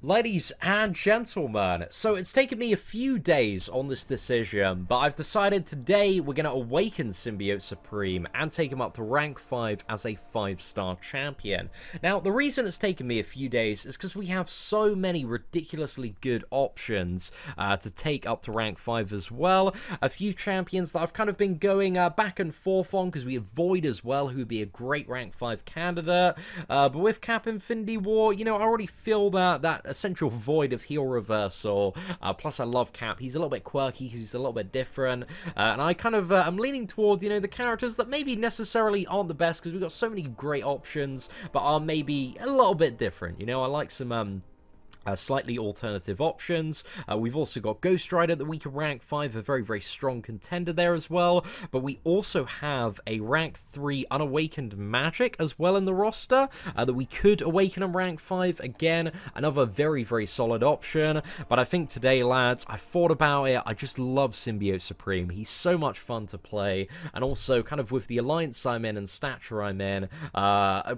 Ladies and gentlemen, so it's taken me a few days on this decision, but I've decided today we're going to awaken Symbiote Supreme and take him up to rank 5 as a 5-star champion. Now, the reason it's taken me a few days is because we have so many ridiculously good options to take up to rank 5 as well. A few champions that I've kind of been going back and forth on because we have Void as well, who would be a great rank 5 candidate. But with Cap Infinity War, you know, I already feel that essential void of heel reversal. Plus, I love Cap. He's a little bit quirky. He's a little bit different. And I kind of am leaning towards, you know, the characters that maybe necessarily aren't the best because we've got so many great options, but are maybe a little bit different. You know, I like some slightly alternative options. We've also got Ghost Rider that we can rank 5, a very, very strong contender there as well. But we also have a rank 3 unawakened Magic as well in the roster that we could awaken and rank 5. Again, another very, very solid option. But I think today, lads, I thought about it. I just love Symbiote Supreme. He's so much fun to play. And also, kind of with the Alliance I'm in and Stature I'm in,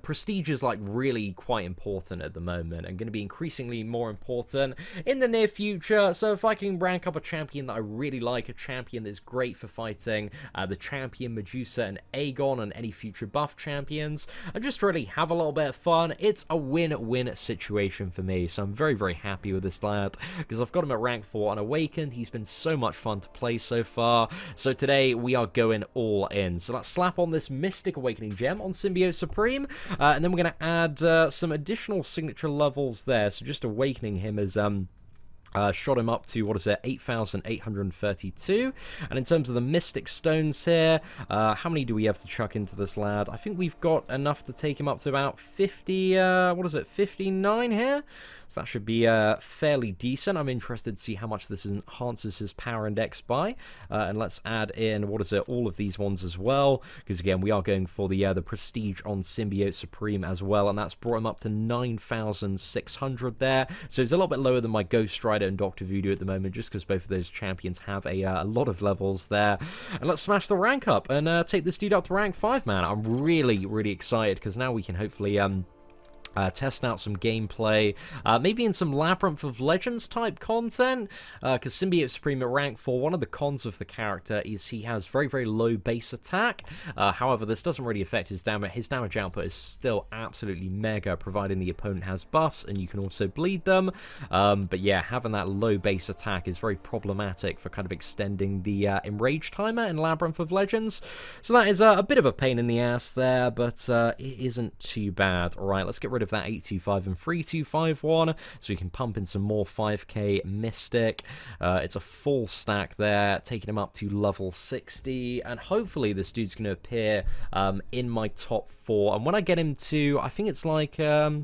Prestige is like really quite important at the moment and going to be increasingly more important in the near future. So if I can rank up a champion that I really like, a champion that's great for fighting the champion Medusa and Aegon and any future buff champions, and just really have a little bit of fun, it's a win-win situation for me. So I'm very, very happy with this lad because I've got him at rank 4 unawakened. He's been so much fun to play so far. So today we are going all in. So let's slap on this Mystic Awakening gem on Symbiote Supreme, and then we're going to add some additional signature levels there. So just awakening him as shot him up to, 8,832. And in terms of the Mystic Stones here, how many do we have to chuck into this lad? I think we've got enough to take him up to about 59 here. So that should be fairly decent. I'm interested to see how much this enhances his power index by. And let's add in, all of these ones as well. Because again, we are going for the prestige on Symbiote Supreme as well. And that's brought him up to 9,600 there. So it's a little bit lower than my Ghost Rider and Dr. Voodoo at the moment, just because both of those champions have a lot of levels there. And let's smash the rank up and take this dude up to rank 5, man. I'm really, really excited because now we can hopefully test out some gameplay, maybe in some Labyrinth of Legends type content, because Symbiote Supreme at rank 4, one of the cons of the character is he has very, very low base attack. However, this doesn't really affect his damage. His damage output is still absolutely mega, providing the opponent has buffs and you can also bleed them. But yeah, having that low base attack is very problematic for kind of extending the enrage timer in Labyrinth of Legends. So that is a bit of a pain in the ass there, but it isn't too bad. Alright, let's get rid of that 825 and 3251 so we can pump in some more 5k Mystic. It's a full stack there, taking him up to level 60, and hopefully this dude's going to appear in my top 4. And when I get him to, I think it's like I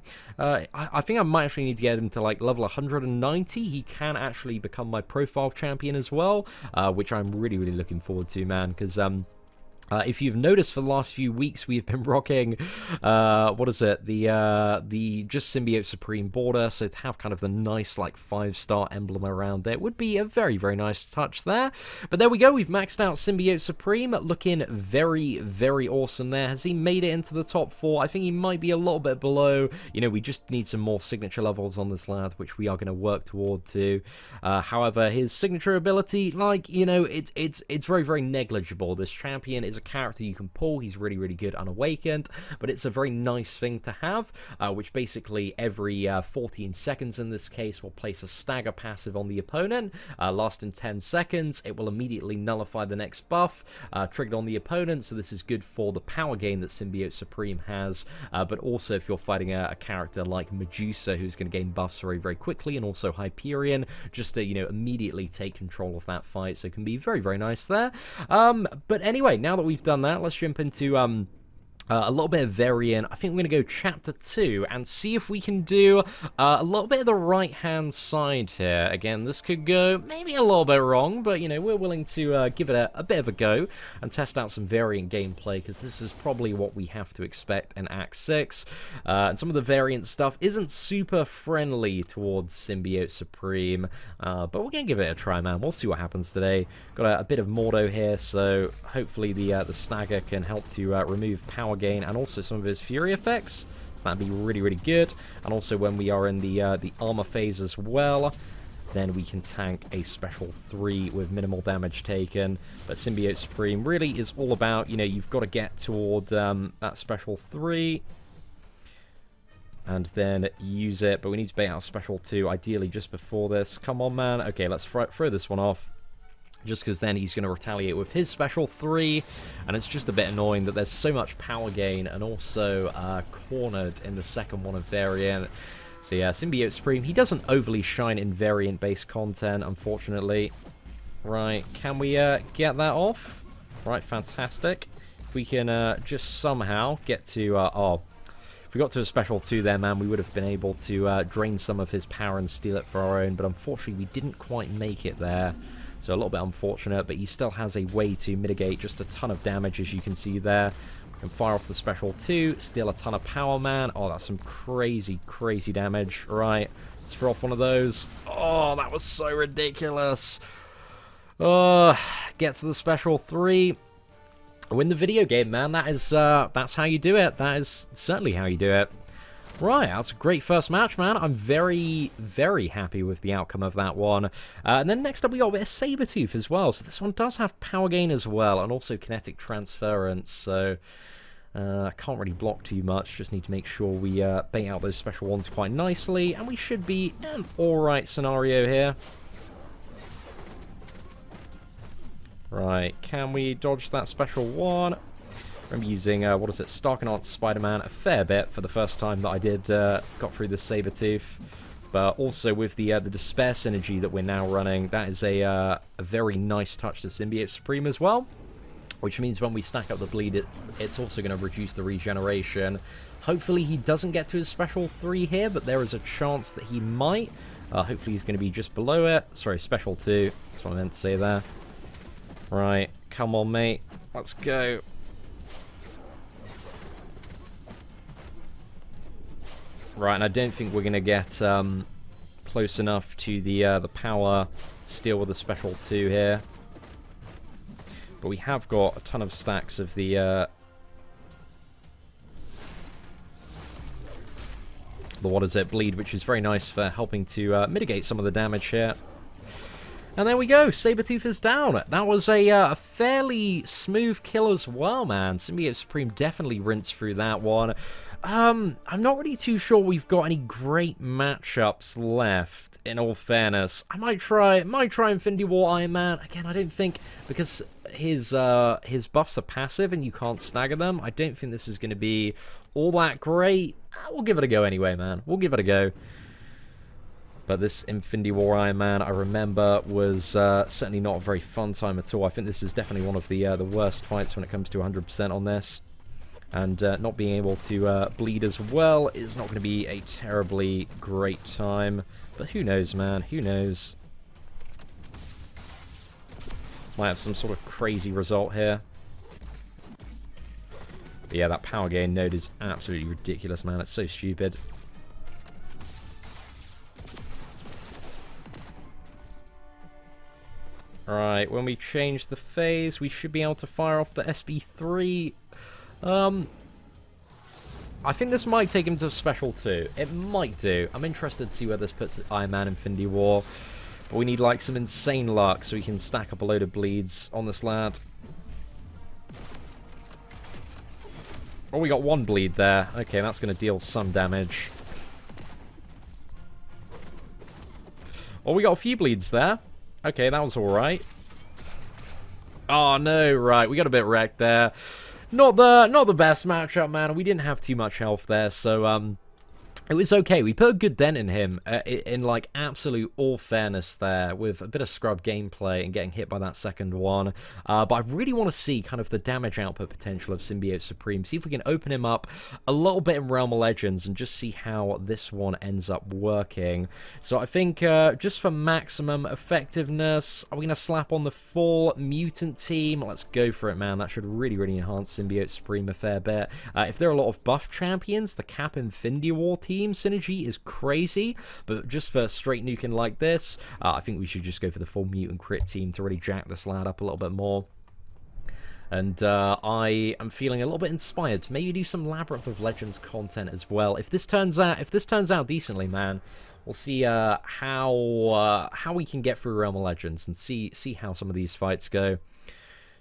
think I might actually need to get him to like level 190. He can actually become my profile champion as well, which I'm really, really looking forward to, man, because if you've noticed for the last few weeks, we've been rocking, the just Symbiote Supreme border, so to have kind of the nice, like, 5-star emblem around there would be a very, very nice touch there. But there we go, we've maxed out Symbiote Supreme, looking very, very awesome there. Has he made it into the top 4? I think he might be a little bit below. You know, we just need some more signature levels on this lad, which we are going to work toward too. However, his signature ability, like, you know, it's very, very negligible. This champion is a character you can pull. He's really, really good unawakened, but it's a very nice thing to have, which basically every 14 seconds in this case will place a stagger passive on the opponent, lasting 10 seconds. It will immediately nullify the next buff triggered on the opponent, so this is good for the power gain that Symbiote Supreme has, but also if you're fighting a character like Medusa, who's going to gain buffs very, very quickly, and also Hyperion, just to, you know, immediately take control of that fight, so it can be very, very nice there. But anyway, now that we've done that, let's jump into a little bit of variant. I think we're going to go chapter 2 and see if we can do a little bit of the right-hand side here. Again, this could go maybe a little bit wrong, but, you know, we're willing to give it a bit of a go and test out some variant gameplay, because this is probably what we have to expect in Act 6. And some of the variant stuff isn't super friendly towards Symbiote Supreme, but we're going to give it a try, man. We'll see what happens today. Got a bit of Mordo here, so hopefully the stagger can help to remove power gain and also some of his fury effects. So that'd be really, really good. And also when we are in the armor phase as well, then we can tank a special 3 with minimal damage taken. But Symbiote Supreme really is all about, you know, you've got to get toward that special 3 and then use it. But we need to bait out special 2, ideally just before this. Come on, man. Okay, let's throw this one off. Just because then he's going to retaliate with his special 3, and it's just a bit annoying that there's so much power gain and also cornered in the second one of Variant. So yeah, Symbiote Supreme, he doesn't overly shine in Variant-based content, unfortunately. Right, can we get that off? Right, fantastic. If we can just somehow get to... oh, if we got to a special 2 there, man, we would have been able to drain some of his power and steal it for our own, but unfortunately we didn't quite make it there. So a little bit unfortunate, but he still has a way to mitigate just a ton of damage, as you can see there. We can fire off the special 2, steal a ton of power, man. Oh, that's some crazy, crazy damage. Right, let's throw off one of those. Oh, that was so ridiculous. Get to the special 3. Win the video game, man. That's how you do it. That is certainly how you do it. Right, that's a great first match, man. I'm very, very happy with the outcome of that one. And then next up, we got a bit of Sabretooth as well. So this one does have power gain as well, and also kinetic transference. So I can't really block too much. Just need to make sure we bait out those special ones quite nicely. And we should be an alright scenario here. Right, can we dodge that special one? I'm using, what is it, Starkanaut Spider-Man a fair bit for the first time that I did got through the Sabretooth. But also with the Despair synergy that we're now running, that is a very nice touch to Symbiote Supreme as well. Which means when we stack up the bleed, it's also going to reduce the regeneration. Hopefully he doesn't get to his special 3 here, but there is a chance that he might. Hopefully he's going to be just below it. Sorry, special 2. That's what I meant to say there. Right, come on, mate. Let's go. Right, and I don't think we're going to get close enough to the power steal with the special 2 here. But we have got a ton of stacks of the what is it, bleed, which is very nice for helping to mitigate some of the damage here. And there we go, Sabretooth is down. That was a fairly smooth kill as well, man. Symbiote Supreme definitely rinsed through that one. I'm not really too sure we've got any great matchups left, in all fairness. I might try Infinity War Iron Man. Again, I don't think, because his buffs are passive and you can't stagger them, I don't think this is going to be all that great. We'll give it a go anyway, man. We'll give it a go. But this Infinity War Iron Man, I remember, was certainly not a very fun time at all. I think this is definitely one of the worst fights when it comes to 100% on this. And not being able to bleed as well is not going to be a terribly great time. But who knows, man? Who knows? Might have some sort of crazy result here. But yeah, that power gain node is absolutely ridiculous, man. It's so stupid. Right, when we change the phase, we should be able to fire off the SB3. I think this might take him to Special 2. It might do. I'm interested to see where this puts Iron Man Infinity War. But we need, like, some insane luck so we can stack up a load of bleeds on this lad. Oh, we got one bleed there. Okay, that's going to deal some damage. Oh, we got a few bleeds there. Okay, that was alright. Oh, no, right. We got a bit wrecked there. Not the best matchup, man. We didn't have too much health there, so it was okay. We put a good dent in him, in like absolute all fairness there, with a bit of scrub gameplay and getting hit by that second one. But I really want to see kind of the damage output potential of Symbiote Supreme. See if we can open him up a little bit in Realm of Legends and just see how this one ends up working. So I think just for maximum effectiveness, are we going to slap on the full mutant team? Let's go for it, man. That should really, really enhance Symbiote Supreme a fair bit. If there are a lot of buff champions, the Cap Infinity War team synergy is crazy, but just for straight nuking like this, I think we should just go for the full mutant crit team to really jack this lad up a little bit more. And I am feeling a little bit inspired to maybe do some Labyrinth of Legends content as well. If this turns out decently, man, we'll see how we can get through Realm of Legends and see how some of these fights go.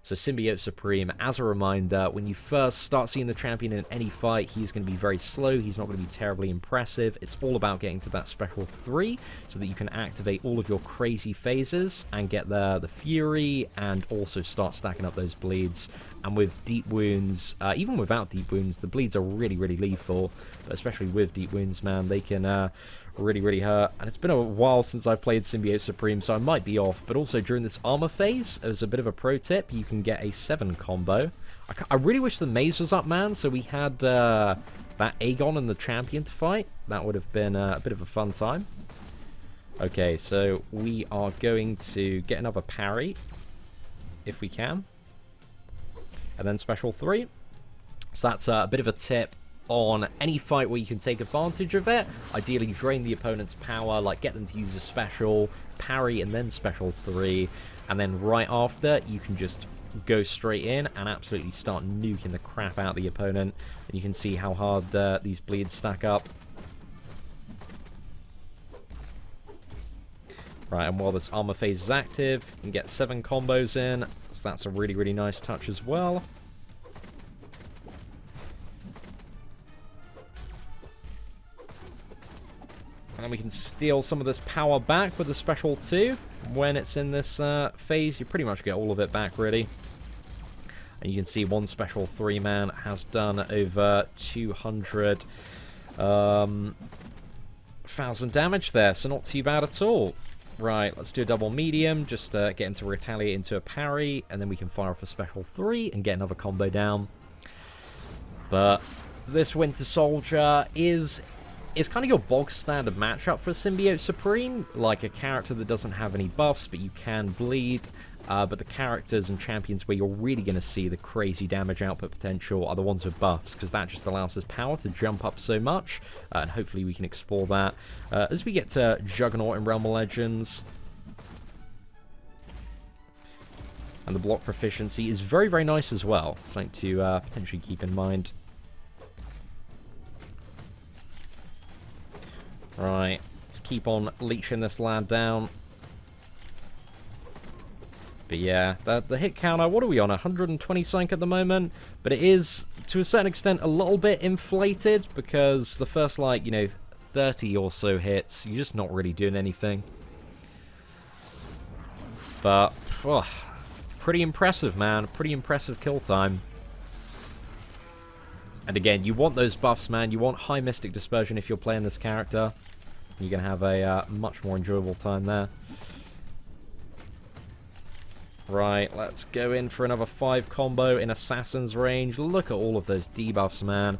So Symbiote Supreme, as a reminder, when you first start seeing the champion in any fight, he's going to be very slow, he's not going to be terribly impressive. It's all about getting to that special 3 so that you can activate all of your crazy phases and get the Fury and also start stacking up those bleeds. And with Deep Wounds, even without Deep Wounds, the bleeds are really, really lethal. But especially with Deep Wounds, man, they can really, really hurt. And it's been a while since I've played Symbiote Supreme, so I might be off. But also during this armor phase, as a bit of a pro tip, you can get a 7 combo. I really wish the maze was up, man, so we had that Aegon and the champion to fight. That would have been a bit of a fun time. Okay, so we are going to get another parry, if we can. And then special 3. So that's a bit of a tip on any fight where you can take advantage of it. Ideally drain the opponent's power, like get them to use a special, parry, and then special 3. And then right after, you can just go straight in and absolutely start nuking the crap out of the opponent. And you can see how hard these bleeds stack up. Right, and while this armor phase is active, you can get 7 combos in, so that's a really, really nice touch as well. And we can steal some of this power back with the special 2. When it's in this phase, you pretty much get all of it back, really. And you can see one special 3 man has done over 200,000 damage there, so not too bad at all. Right, let's do a double medium, just get him to retaliate into a parry, and then we can fire off a special 3 and get another combo down. But this Winter Soldier is kind of your bog standard matchup for Symbiote Supreme, like a character that doesn't have any buffs, but you can bleed. But the characters and champions where you're really going to see the crazy damage output potential are the ones with buffs, because that just allows his power to jump up so much, and hopefully we can explore that as we get to Juggernaut in Realm of Legends. And the block proficiency is very, very nice as well, something to potentially keep in mind. Right, let's keep on leeching this lad down. But yeah, the hit counter, what are we on, 120 something at the moment? But it is, to a certain extent, a little bit inflated, because the first, like, 30 or so hits, you're just not really doing anything. But, pretty impressive, man. Pretty impressive kill time. And again, you want those buffs, man. You want high Mystic Dispersion if you're playing this character. You're going to have a much more enjoyable time there. Right, let's go in for another 5 combo in Assassin's range. Look at all of those debuffs, man.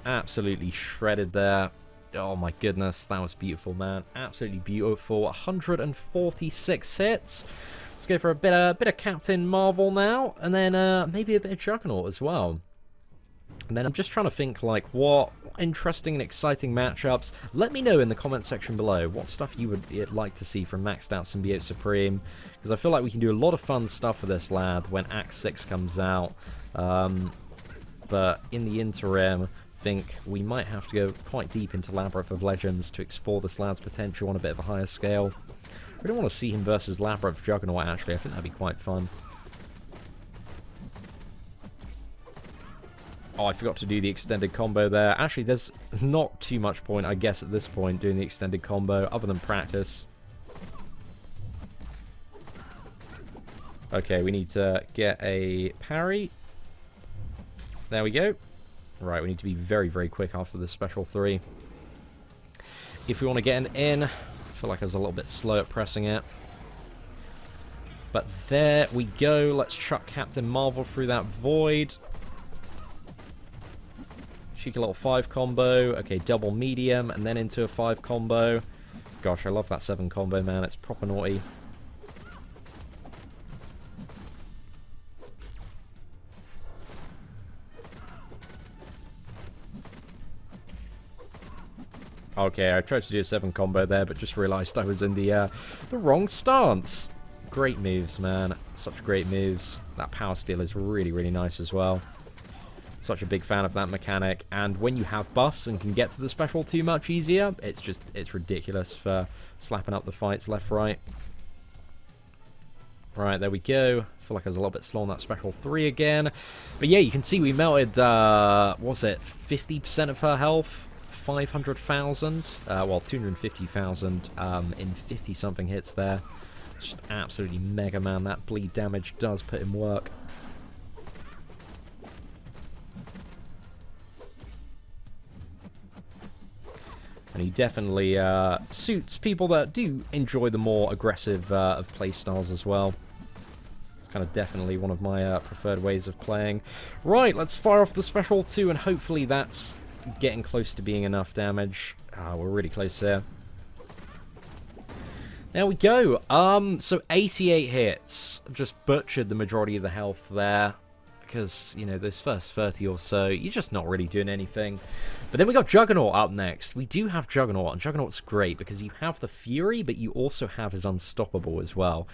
Absolutely shredded there. Oh my goodness, that was beautiful, man. Absolutely beautiful. 146 hits. Let's go for a bit of Captain Marvel now, and then maybe a bit of Juggernaut as well. And then I'm just trying to think, like, what interesting and exciting matchups. Let me know in the comment section below what stuff you would like to see from maxed out Symbiote Supreme, because I feel like we can do a lot of fun stuff with this lad when Act 6 comes out. But in the interim, I think we might have to go quite deep into Labyrinth of Legends to explore this lad's potential on a bit of a higher scale. I really want to see him versus Labyrinth Juggernaut, actually. I think that'd be quite fun. Oh, I forgot to do the extended combo there. Actually, there's not too much point, I guess, at this point, doing the extended combo, other than practice. Okay, we need to get a parry. There we go. Right, we need to be very, very quick after this special 3. If we want to get an in, I feel like I was a little bit slow at pressing it. But there we go. Let's chuck Captain Marvel through that void. Cheeky little 5 combo. Okay, double medium, and then into a 5 combo. Gosh, I love that 7 combo, man. It's proper naughty. Okay, I tried to do a 7 combo there, but just realized I was in the wrong stance. Great moves, man. such great moves. That power steal is really, really nice as well. Such a big fan of that mechanic. And when you have buffs and can get to the special too much easier, it's ridiculous for slapping up the fights left, right. Right, there we go. I feel like I was a little bit slow on that special 3 again. But yeah, you can see we melted, what was it, 50% of her health? 500,000? Well, 250,000 in 50-something hits there. It's just absolutely mega, man. That bleed damage does put in work. And he definitely suits people that do enjoy the more aggressive of playstyles as well. It's kind of definitely one of my preferred ways of playing. Right, let's fire off the special 2, and hopefully that's getting close to being enough damage. We're really close here. There we go. So 88 hits. Just butchered the majority of the health there. Because, you know, those first 30 or so, you're just not really doing anything. But then we got Juggernaut up next. We do have Juggernaut, and Juggernaut's great because you have the Fury, but you also have his Unstoppable as well.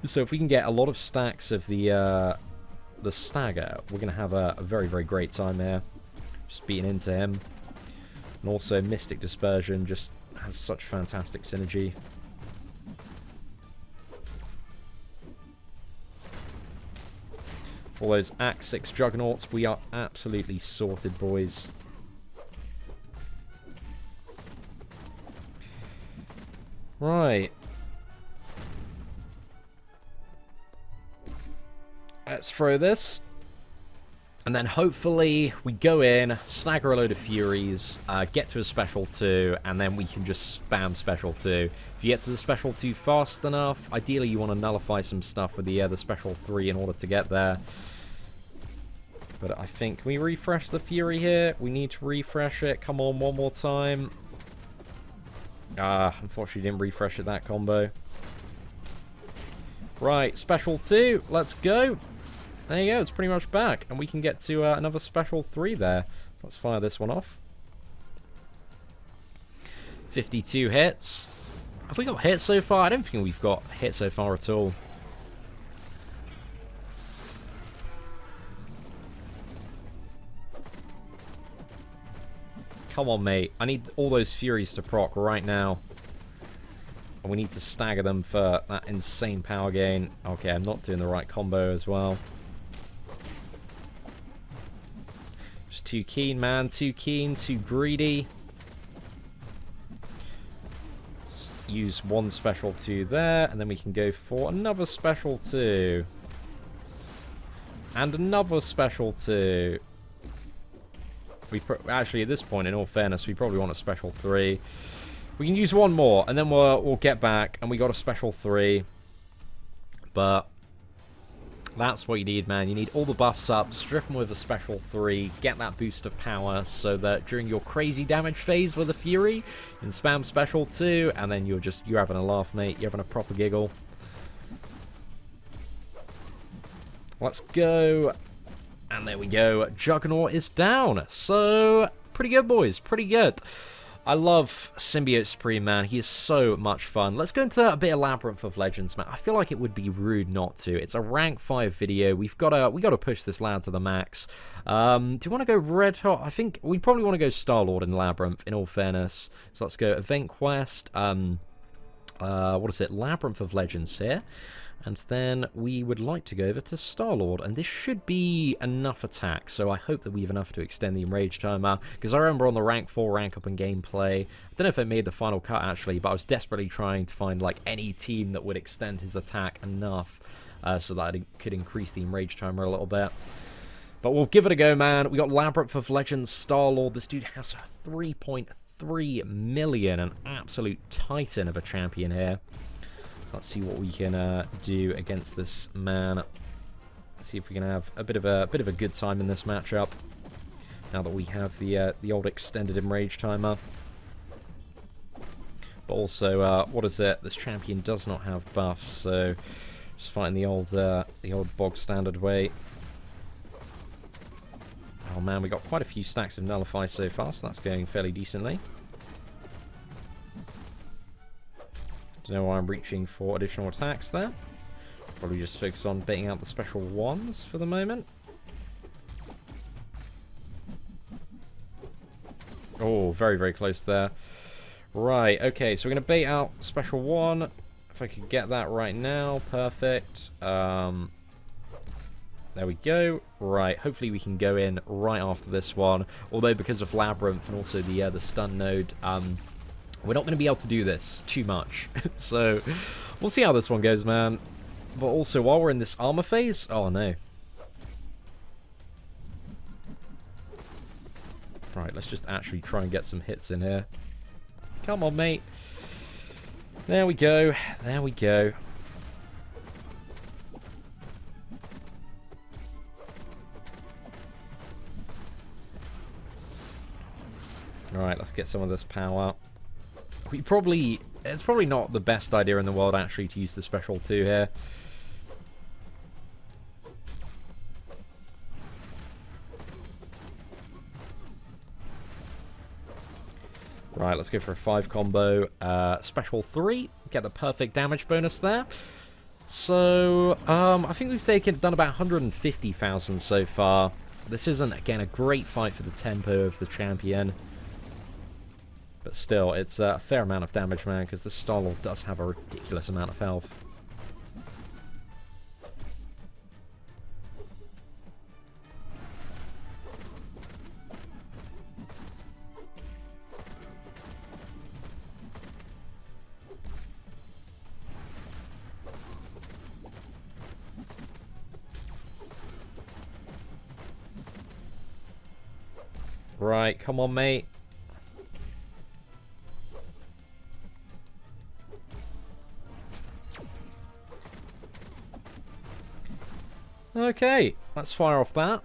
So if we can get a lot of stacks of the Stagger, we're going to have a very, very great time here. Just beating into him. And also Mystic Dispersion just has such fantastic synergy. For those Act 6 Juggernauts, we are absolutely sorted, boys. Right. Let's throw this. And then hopefully we go in, stagger a load of Furies, get to a special 2, and then we can just spam special 2. If you get to the special 2 fast enough, ideally you want to nullify some stuff with the special 3 in order to get there. But I think, can we refresh the Fury here? We need to refresh it. Come on, one more time. Unfortunately didn't refresh it, that combo. Right, special 2, let's go. There you go, it's pretty much back. And we can get to another special 3 there. So let's fire this one off. 52 hits. Have we got hits so far? I don't think we've got hit so far at all. Come on, mate. I need all those Furies to proc right now. And we need to stagger them for that insane power gain. Okay, I'm not doing the right combo as well. Just too keen, man. Too keen, too greedy. Let's use one special 2 there, and then we can go for another special 2. And another special 2. Actually, at this point, in all fairness, we probably want a special 3. We can use one more, and then we'll get back, and we got a special 3. But that's what you need, man. You need all the buffs up, strip them with a special 3, get that boost of power, so that during your crazy damage phase with a Fury, you can spam special 2, and then you're having a laugh, mate. You're having a proper giggle. Let's go. And there we go. Juggernaut is down. So, pretty good, boys. Pretty good. I love Symbiote Supreme, man. He is so much fun. Let's go into a bit of Labyrinth of Legends, man. I feel like it would be rude not to. It's a rank 5 video. We got to push this lad to the max. Do you want to go Red Hot? I think we probably want to go Star-Lord in Labyrinth, in all fairness. So let's go Event Quest. What is it? Labyrinth of Legends here. And then we would like to go over to Star-Lord, and this should be enough attack, so I hope that we have enough to extend the enrage timer, because I remember on the rank 4 rank up in gameplay, I don't know if it made the final cut actually, but I was desperately trying to find like any team that would extend his attack enough so that I could increase the enrage timer a little bit. But we'll give it a go, man. We got Labyrinth of Legends Star-Lord. This dude has 3.3 million, an absolute titan of a champion here. Let's see what we can do against this man. Let's see if we can have a bit of a good time in this matchup. Now that we have the old extended enrage timer. But also, what is it? This champion does not have buffs, so just fighting the old bog standard way. Oh man, we got quite a few stacks of nullify so far, so that's going fairly decently. Don't know why I'm reaching for additional attacks there. Probably just focus on baiting out the special ones for the moment. Oh, very, very close there. Right, okay, so we're going to bait out special one. If I could get that right now, perfect. There we go. Right, hopefully we can go in right after this one. Although because of Labyrinth and also the stun node, we're not going to be able to do this too much. So, we'll see how this one goes, man. But also, while we're in this armor phase... Oh, no. Right, let's just actually try and get some hits in here. Come on, mate. There we go. There we go. Alright, let's get some of this power. It's probably not the best idea in the world, actually, to use the special 2 here. Right, let's go for a 5 combo. Special 3, get the perfect damage bonus there. So, I think we've done about 150,000 so far. This isn't, again, a great fight for the tempo of the champion. But still, it's a fair amount of damage, man, because this Star-Lord does have a ridiculous amount of health. Right, come on, mate. Okay, let's fire off that.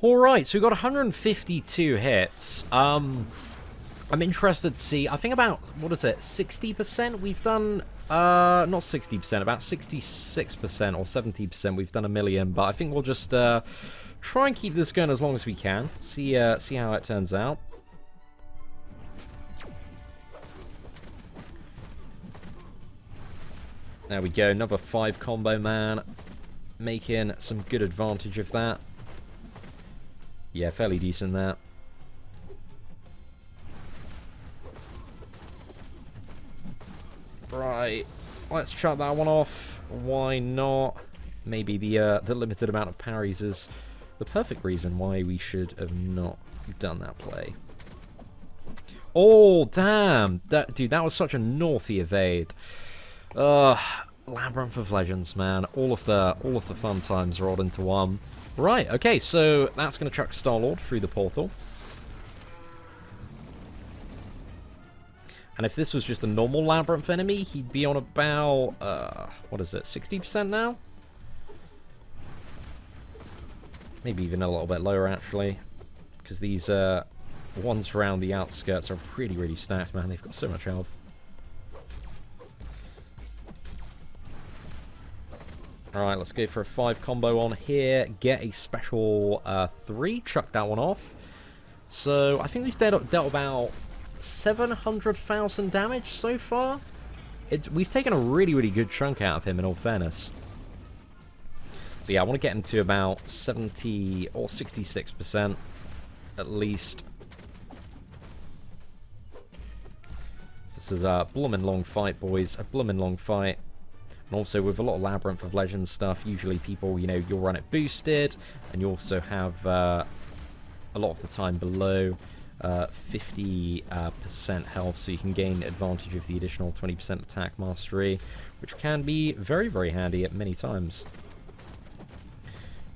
Alright, so we've got 152 hits. I'm interested to see, I think about, what is it, 60% we've done, not 60%, about 66% or 70% we've done 1 million, but I think we'll just try and keep this going as long as we can, see how it turns out. There we go, another 5 combo, man, making some good advantage of that. Yeah, fairly decent there. Right, let's chuck that one off. Why not? Maybe the limited amount of parries is the perfect reason why we should have not done that play. Oh, damn! Dude, that was such a naughty evade. Labyrinth of Legends, man. All of the fun times rolled into one. Right, okay, so that's going to chuck Star-Lord through the portal. And if this was just a normal Labyrinth enemy, he'd be on about, what is it, 60% now? Maybe even a little bit lower, actually. Because these ones around the outskirts are really, really stacked, man. They've got so much health. Alright, let's go for a 5 combo on here. Get a special 3. Chuck that one off. So, I think we've dealt about 700,000 damage so far. We've taken a really, really good chunk out of him, in all fairness. So yeah, I want to get him to about 70 or 66% at least. This is a bloomin' long fight, boys. A bloomin' long fight. And also, with a lot of Labyrinth of Legends stuff, usually people, you know, you'll run it boosted, and you also have a lot of the time below 50% health, so you can gain advantage of the additional 20% attack mastery, which can be very, very handy at many times.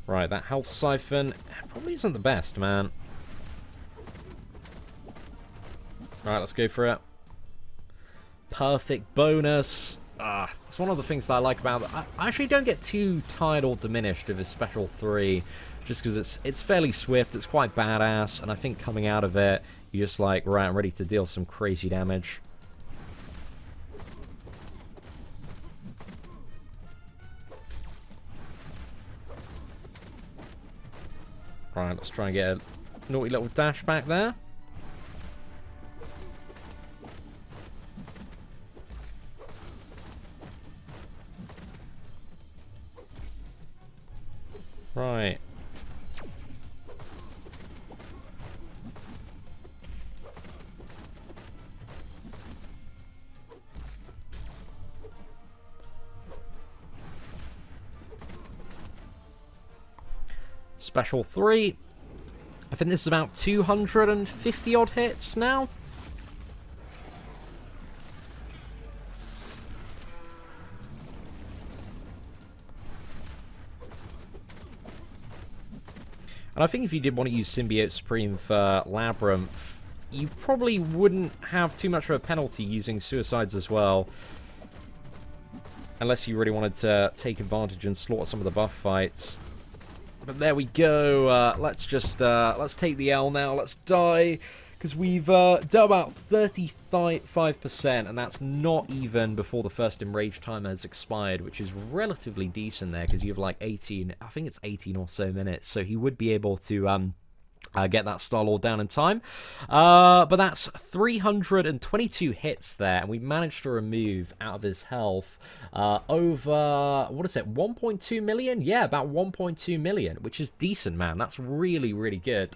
Right, that health siphon probably isn't the best, man. Alright, let's go for it. Perfect bonus. It's one of the things that I like about it. I actually don't get too tired or diminished of his special 3, just because it's fairly swift, it's quite badass, and I think coming out of it, you're just like, right, I'm ready to deal some crazy damage. Right, let's try and get a naughty little dash back there. Right. Special 3. I think this is about 250 odd hits now. And I think if you did want to use Symbiote Supreme for Labyrinth, you probably wouldn't have too much of a penalty using Suicides as well. Unless you really wanted to take advantage and slaughter some of the buff fights. But there we go. Let's take the L now. Let's die. Because we've done about 35%, and that's not even before the first enrage timer has expired, which is relatively decent there, because you have like 18, I think it's 18 or so minutes, so he would be able to get that Star-Lord down in time. But that's 322 hits there, and we managed to remove out of his health over, what is it, 1.2 million? Yeah, about 1.2 million, which is decent, man. That's really, really good.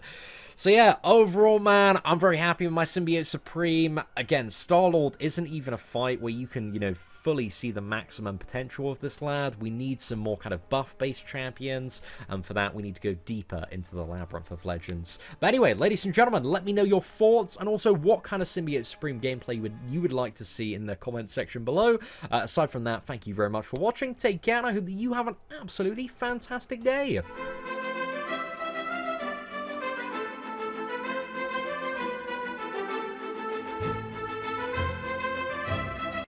So yeah, overall, man, I'm very happy with my Symbiote Supreme. Again, Star-Lord isn't even a fight where you can, you know, fully see the maximum potential of this lad. We need some more kind of buff-based champions, and for that, we need to go deeper into the Labyrinth of Legends. But anyway, ladies and gentlemen, let me know your thoughts, and also what kind of Symbiote Supreme gameplay you would like to see in the comment section below. Aside from that, thank you very much for watching. Take care, and I hope that you have an absolutely fantastic day.